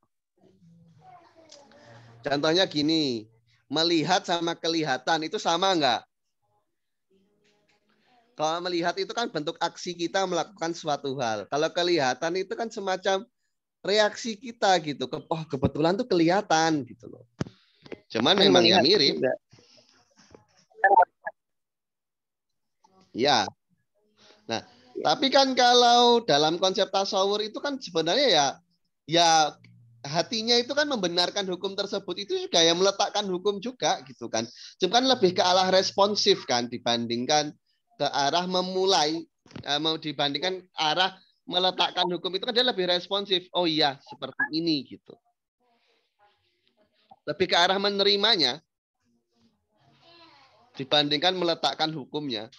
Contohnya gini, melihat sama kelihatan itu sama enggak? Kalau melihat itu kan bentuk aksi kita melakukan suatu hal. Kalau kelihatan itu kan semacam reaksi kita gitu. Oh, kebetulan tuh kelihatan gitu loh. Cuman kan memang ya mirip. Juga. Ya. Nah, tapi kan kalau dalam konsep tasawur itu kan sebenarnya ya hatinya itu kan membenarkan hukum tersebut, itu juga yang meletakkan hukum juga gitu kan. Cuma kan lebih ke arah responsif kan dibandingkan ke arah memulai, mau dibandingkan arah meletakkan hukum itu kan dia lebih responsif. Oh iya, seperti ini gitu. Lebih ke arah menerimanya dibandingkan meletakkan hukumnya.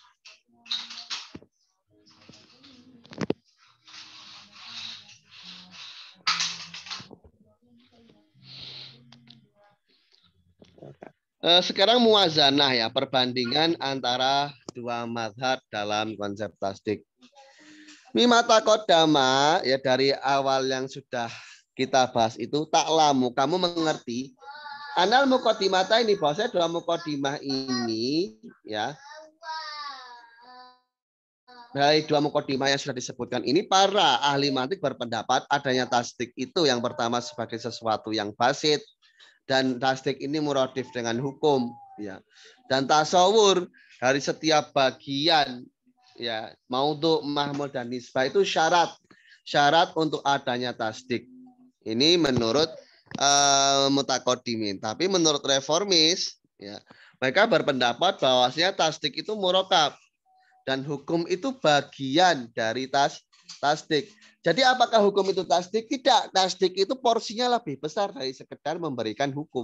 Sekarang muwazanah ya, perbandingan antara dua mazhab dalam konsep tasdik. Mimata kodama ya, dari awal yang sudah kita bahas itu taklamu, kamu mengerti anal muqaddimata ini, bahwasanya dua muqaddimah ini ya, dari dua muqaddimah yang sudah disebutkan ini, para ahli mantik berpendapat adanya tasdik itu yang pertama sebagai sesuatu yang basit, dan tasdik ini muradif dengan hukum ya, dan tasawur dari setiap bagian ya, maudhu, mahmul, dan nisbah itu syarat untuk adanya tasdik. Ini menurut mutaqaddimin. Tapi menurut reformis ya, mereka berpendapat bahwasanya tasdik itu murakab dan hukum itu bagian dari tasdik. Jadi apakah hukum itu tasdik? Tidak. Tasdik itu porsinya lebih besar dari sekedar memberikan hukum.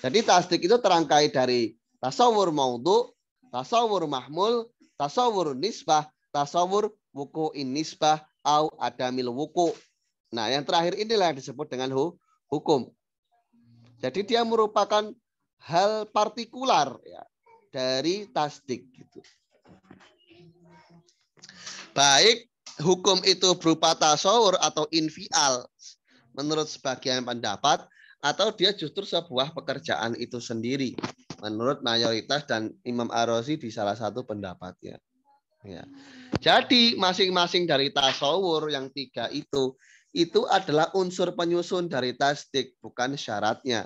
Jadi tasdik itu terangkai dari tasawur maudhu, tasawur mahmul, tasawur nisbah, tasawur wuku'in nisbah, au adamil wuku'. Nah, yang terakhir inilah yang disebut dengan hukum. Jadi dia merupakan hal partikular ya, dari tasdik gitu. Baik hukum itu berupa tasawur atau infial menurut sebagian pendapat, atau dia justru sebuah pekerjaan itu sendiri menurut mayoritas dan Imam Ar-Razi di salah satu pendapatnya. Ya. Jadi masing-masing dari tasawur yang 3 itu adalah unsur penyusun dari tasdik, bukan syaratnya.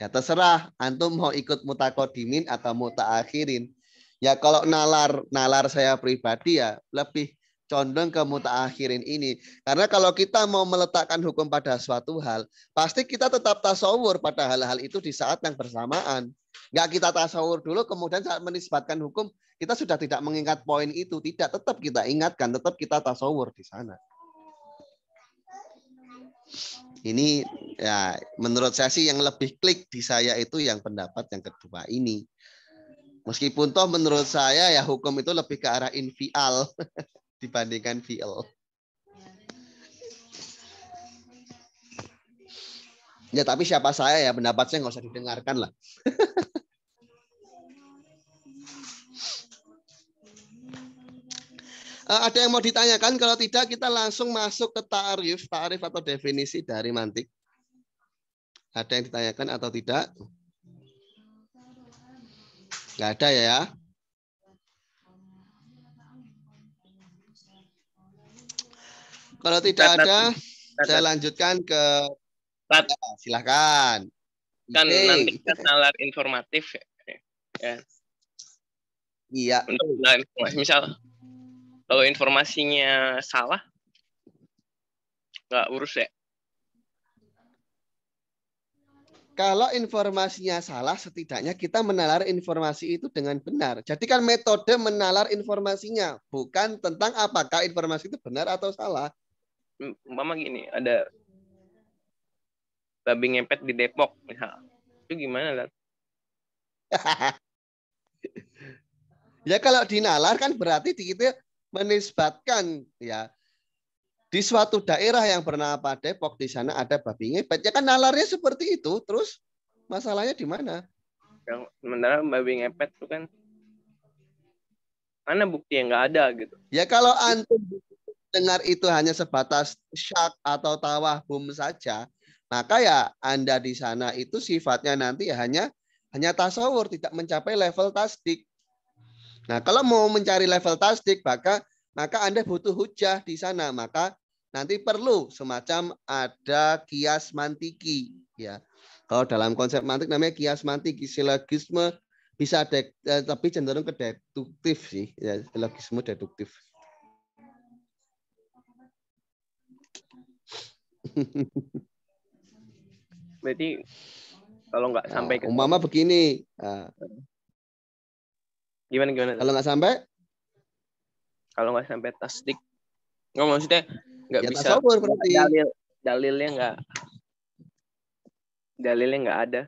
Ya terserah antum mau ikut mutakodimin atau mutaakhirin. Ya kalau nalar saya pribadi ya lebih condong ke mutaakhirin ini. Karena kalau kita mau meletakkan hukum pada suatu hal, pasti kita tetap tasawur pada hal-hal itu di saat yang bersamaan. Nggak kita tasawur dulu, kemudian saat menisbatkan hukum, kita sudah tidak mengingat poin itu. Tidak, tetap kita ingatkan, tetap kita tasawur di sana. Ini ya menurut saya sih yang lebih klik di saya itu yang pendapat yang kedua ini. Meskipun toh menurut saya ya hukum itu lebih ke arah infial dibandingkan fi'il. Ya tapi siapa saya ya, pendapat saya nggak usah didengarkan lah. Ada yang mau ditanyakan? Kalau tidak kita langsung masuk ke ta'rif atau definisi dari mantik. Ada yang ditanyakan atau tidak? Nggak ada ya? Kalau tidak ada, saya lanjutkan ke ya, silakan. Kan nanti kan nalar informatif ya. Iya. Untuk nalar informasi, misal kalau informasinya salah, nggak urus ya. Kalau informasinya salah, setidaknya kita menalar informasi itu dengan benar. Jadi kan metode menalar informasinya, bukan tentang apakah informasi itu benar atau salah. Mama gini, ada babi ngepet di Depok misal, itu gimana lah? Ya kalau dinalar kan berarti kita menisbatkan ya di suatu daerah yang bernama Depok, di sana ada babi ngepet. Ya kan nalarnya seperti itu. Terus masalahnya di mana? Yang sementara babi ngepet itu kan mana bukti yang nggak ada gitu. Ya kalau antum dengar itu hanya sebatas syak atau tawahum saja, maka ya Anda di sana itu sifatnya nanti ya hanya tasawur, tidak mencapai level tasdik. Nah, kalau mau mencari level tasdik, maka Anda butuh hujah di sana. Maka nanti perlu semacam ada kias mantiki. Ya, kalau dalam konsep mantik namanya kias mantiki, silogisme bisa tapi cenderung ke deduktif sih. Ya, silogisme deduktif. Berarti kalau nggak sampai ke umpama begini. Gimana? Kalau nggak sampai? Kalau nggak sampai tasdik, nggak maksudnya nggak ya, bisa. Tasawur, berarti. Dalilnya nggak ada.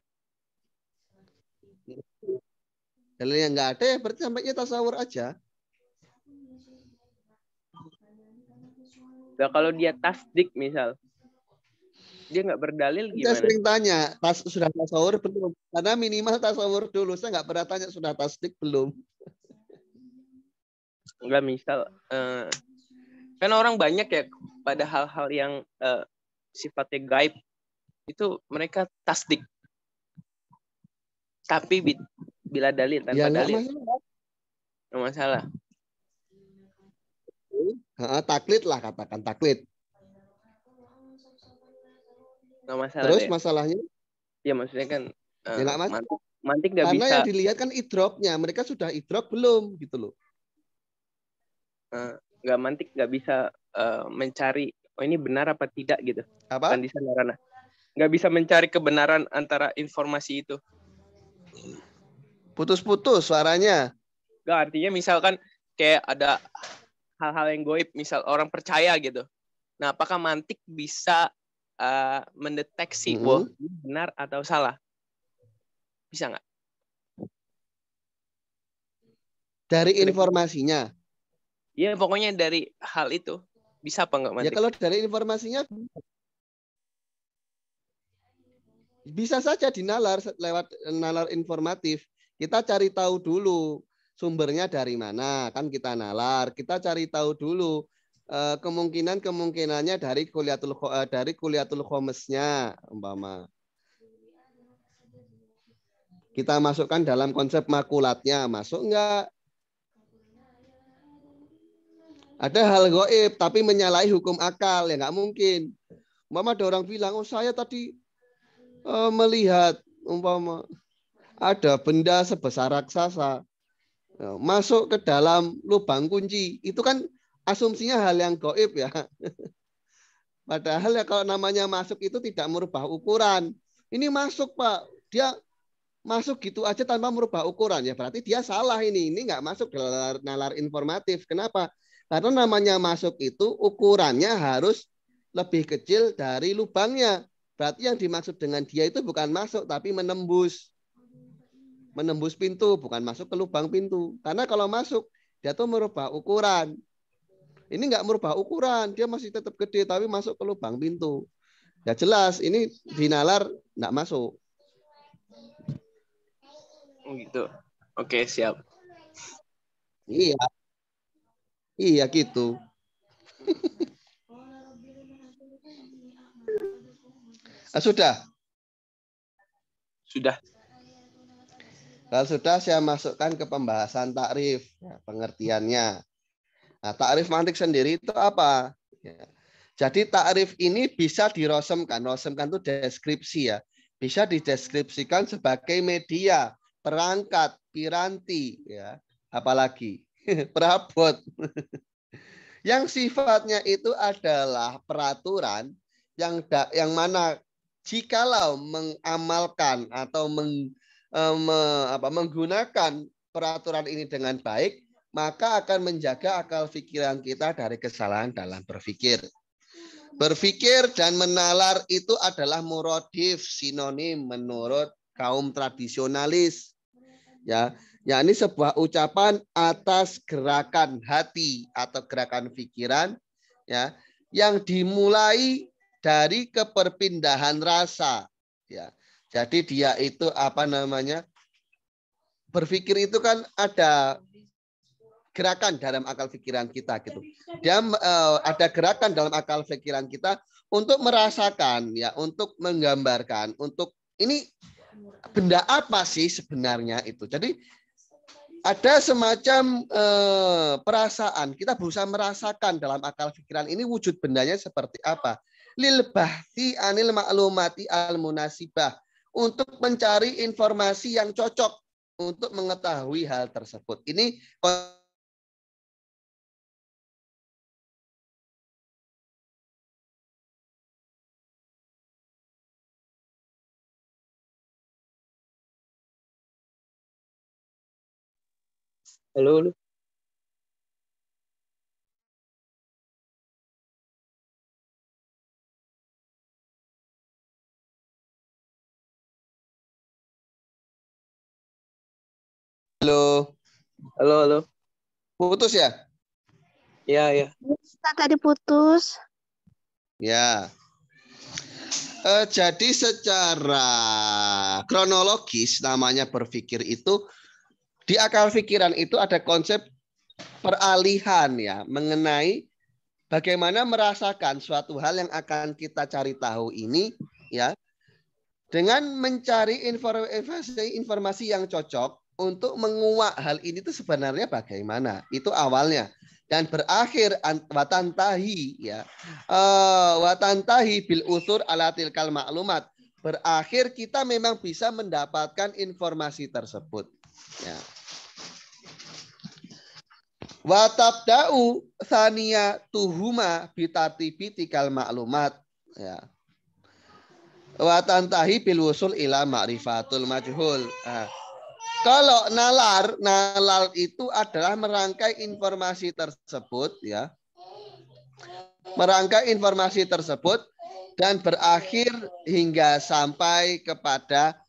Dalilnya nggak ada ya berarti sampainya tasawur aja. Nah, kalau dia tasdik misal, dia nggak berdalil gimana? Saya sering tanya, sudah tasawur belum? Karena minimal tasawur dulu. Saya nggak pernah tanya sudah tasdik belum. Enggak, misal kan orang banyak ya pada hal-hal yang sifatnya gaib itu mereka tasdik, tapi bila dalil tanpa ya, dalil nggak masalah. Taklid lah, katakan taklid. Nggak masalah. Terus deh. Masalahnya? Ya maksudnya kan Ya nggak masalah. mantik nggak bisa. Karena yang dilihat kan idroknya. Mereka sudah idrok belum gitu loh. Nggak mantik nggak bisa mencari ini benar apa tidak gitu. Apa? Kan di sana Rana. Nggak bisa mencari kebenaran antara informasi itu. Putus-putus suaranya. Nggak, artinya misalkan kayak ada hal-hal yang goib, misal orang percaya gitu. Nah, apakah mantik bisa mendeteksi bahwa benar atau salah? Bisa nggak? Dari informasinya? Iya, pokoknya dari hal itu. Bisa apa nggak mantik? Ya kalau dari informasinya bisa saja dinalar lewat nalar informatif. Kita cari tahu dulu sumbernya dari mana, kan kita nalar. Kita cari tahu dulu kemungkinannya dari kuliatul khomesnya umpama. Kita masukkan dalam konsep makulatnya, masuk enggak? Ada hal gaib tapi menyalahi hukum akal, ya nggak mungkin. Umpama ada orang bilang, oh saya tadi melihat umpama ada benda sebesar raksasa masuk ke dalam lubang kunci, itu kan asumsinya hal yang gaib ya. Padahal ya kalau namanya masuk itu tidak merubah ukuran. Ini masuk Pak, dia masuk gitu aja tanpa merubah ukuran, ya berarti dia salah ini nggak masuk dalam nalar informatif. Kenapa? Karena namanya masuk itu ukurannya harus lebih kecil dari lubangnya. Berarti yang dimaksud dengan dia itu bukan masuk tapi menembus pintu, bukan masuk ke lubang pintu. Karena kalau masuk dia tuh merubah ukuran. Ini nggak merubah ukuran, dia masih tetap gede tapi masuk ke lubang pintu. Ya jelas ini dinalar nggak masuk. Gitu. Oke, siap. Iya. Iya gitu. Sudah. Sudah. Kalau sudah saya masukkan ke pembahasan takrif, ya, pengertiannya. Nah, takrif mantik sendiri itu apa? Ya. Jadi takrif ini bisa dirosemkan. Rosemkan itu deskripsi ya. Bisa dideskripsikan sebagai media, perangkat, piranti, ya, apalagi perabot. Yang sifatnya itu adalah peraturan yang mana jikalau mengamalkan atau menggunakan peraturan ini dengan baik, maka akan menjaga akal pikiran kita dari kesalahan dalam berpikir. Berpikir dan menalar itu adalah muradif, sinonim menurut kaum tradisionalis. Ya, yakni sebuah ucapan atas gerakan hati atau gerakan pikiran, ya, yang dimulai dari keperpindahan rasa. Ya, jadi dia itu apa namanya? Berpikir itu kan ada gerakan dalam akal pikiran kita gitu. Dia ada gerakan dalam akal pikiran kita untuk merasakan, ya, untuk menggambarkan, untuk ini benda apa sih sebenarnya itu. Jadi ada semacam perasaan, kita berusaha merasakan dalam akal pikiran ini wujud bendanya seperti apa. Lil bahti anil maklumati al munasibah, untuk mencari informasi yang cocok untuk mengetahui hal tersebut. Ini Halo, halo. halo, Halo, halo. putus ya? Ya, ya. Tadi putus. Ya. Jadi secara kronologis namanya berpikir itu di akal pikiran itu ada konsep peralihan ya mengenai bagaimana merasakan suatu hal yang akan kita cari tahu ini ya dengan mencari informasi yang cocok untuk menguak hal ini itu sebenarnya bagaimana. Itu awalnya. Dan berakhir watantahi ya watantahi bil usur ala tilkal maklumat, berakhir kita memang bisa mendapatkan informasi tersebut ya. Watabda'u thaniya tuhuma bitatibi tikal maklumat ya. Watantahi bil usul ila ma'rifatul majhul. Kalau nalar itu adalah merangkai informasi tersebut ya. Merangkai informasi tersebut dan berakhir hingga sampai kepada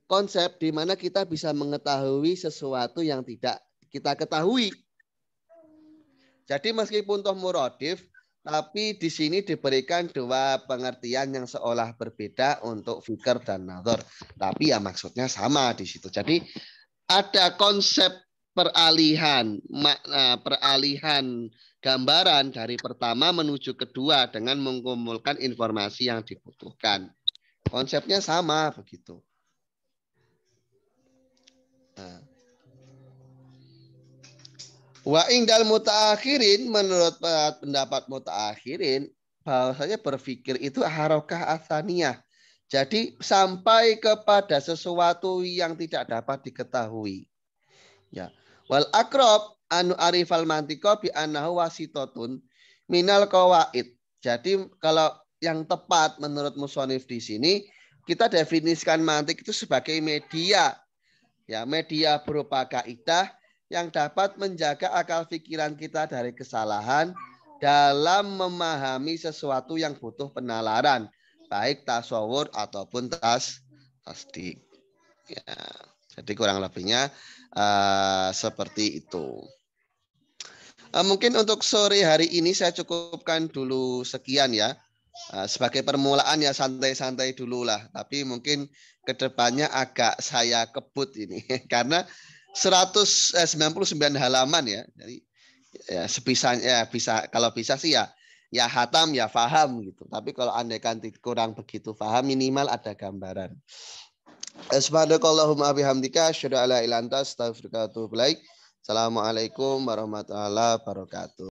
konsep di mana kita bisa mengetahui sesuatu yang tidak kita ketahui. Jadi meskipun toh muradif, tapi di sini diberikan dua pengertian yang seolah berbeda untuk fikir dan nazar. Tapi ya maksudnya sama di situ. Jadi ada konsep peralihan, makna peralihan gambaran dari pertama menuju kedua dengan mengumpulkan informasi yang dibutuhkan. Konsepnya sama begitu. Wa ingdal mutaakhirin, menurut pendapat mutaakhirin, bahwasanya berpikir itu harokah atsaniyah, Jadi sampai kepada sesuatu yang tidak dapat diketahui. Ya. Wal akrob anu arifal mantiko bi annahu wasitotun minal qawaid. Jadi kalau yang tepat menurut musonif di sini kita definisikan mantik itu sebagai media. Ya, media berupa kaidah yang dapat menjaga akal pikiran kita dari kesalahan dalam memahami sesuatu yang butuh penalaran, baik tasawur ataupun tasdik. Ya, jadi kurang lebihnya seperti itu. Mungkin untuk sore hari ini saya cukupkan dulu sekian ya. Sebagai permulaan ya santai-santai dulu lah. Tapi mungkin kedepannya agak saya kebut ini karena 199 halaman ya. Jadi ya sebisanya bisa kalau bisa sih ya hatam ya faham gitu. Tapi kalau andaikan kurang begitu faham minimal ada gambaran. Subhanakallahumma bihamdika asyhadu an la ilaha illa anta astaghfiruka wa atubu ilaik. Assalamualaikum warahmatullahi wabarakatuh.